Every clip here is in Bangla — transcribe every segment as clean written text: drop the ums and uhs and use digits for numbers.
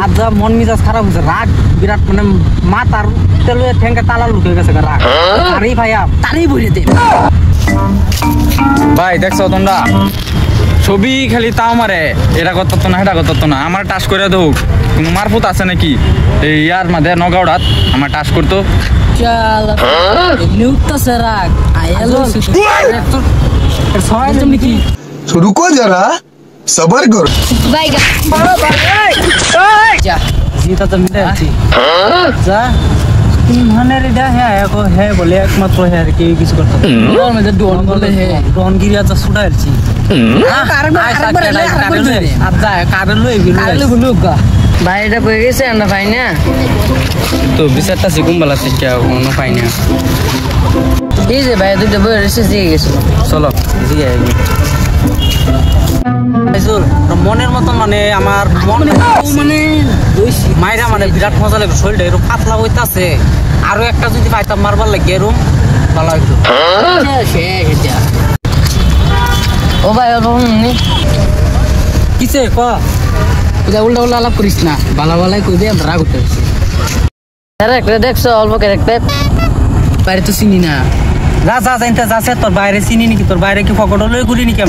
আজ মন মিজাজ খারাপ হচ্ছে, রাগ বিরাট, মানে মাথার তেলে ঠেঙ্গে তালা লুকে গেছে রাগ। আরে ভাইয়া তারই বলে দে ভাই, দেখছো তোমরা ছবি খালি তাও মারে, এটা করতো না এটা করতো না। আমার টাচ করে দেখ, কোনো মারফত আছে নাকি এই ইয়ার মাঝে নগাওড়াত আমার টাচ করতো। रुको जरा सबर करो। জিতা তো মিলে আছি যা মানে রেডা হ্যাঁ বলে একমাত্র হ্যাঁ আর কি কিছু করতে ডন বলে হ্যাঁ ডন গিরিয়া তো ছুটাইছি ভাই এটা কই গেছে আমরা পাই না তো বিচারটা শিখুম বলা শিক্ষা কোনো পাই না। এই যে ভাই দুইটা বই এসে দিয়ে গেছিল। চলো জিগে মনের মতন মানে আমার মানে মাইরা মানে বিরাট মজা লাগবে, শরীরটা এরকম পাতলা হইতাছে। আরো একটা যদি পাইতাম মারবার লাগে এরকম ভালো হইতো। ও ভাই কিসে ক উল্টা উল্টা আলাপ করিস না, বালা বালাই কইবে আমরা রাগ উঠে একটা দেখছো অল্প ক্যারেক্টার বাইরে তো চিনি না। যা যা জানতে যাচ্ছে, তোর বাইরে চিনি নাকি, তোর বাইরে কি পকেট লই ঘুরি নাকি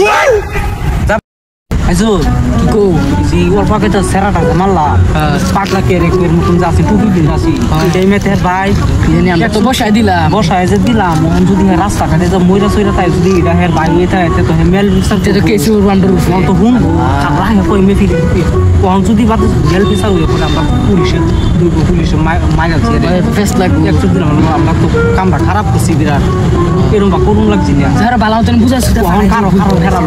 পাটলা কে নতুন যাচ্ছি টুপি যাচ্ছি ভাই বসাই দিলাম বসায় যে দিলাম যদি রাস্তাঘাটে যে ময়রা সইরা তাই যদি এটা হের বাইরে থাকে তো মেল বিচার তো হুন কইমে ফিরে কখন যদি বাদ মেল বিচার হয়ে পড়ে আমরা পুলিশের মাইল আছে ফেস লাগবে একটু দিন আমরা তো কামরা খারাপ করছি বিরাট এরকম বা করুন লাগছি না যারা ভালো মতন বুঝাচ্ছি কারো কারো হেরা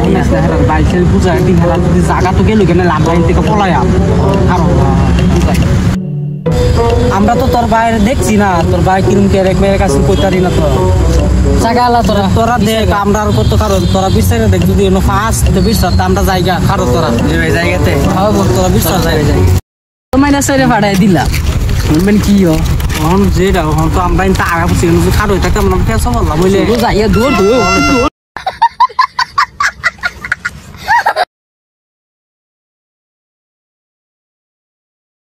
বাইক বুঝায় দিন হেরা যদি জায়গা তো গেল কেন লাইন থেকে পলায় কারো বুঝাই। আমরা তো তোর বাইরে দেখছি না, তোর ভাই কিরম কে মেয়ের কাছে কইতারি না তো তোরা দেখ আমরা আর কত কারণ তোরা বিচারে দেখ যদি ফার্স্ট বিশ্বাস আমরা জায়গা কারো তোরা জায়গাতে তোরা বিশ্বাস জায়গা মাইনা সাইরে ভাড়ায় দিলাম বলবেন কি যেটা তো আমরা আগা পড়ছি কারো এটা কেমন ফেস বললাম বুঝলে যাইয়া দূর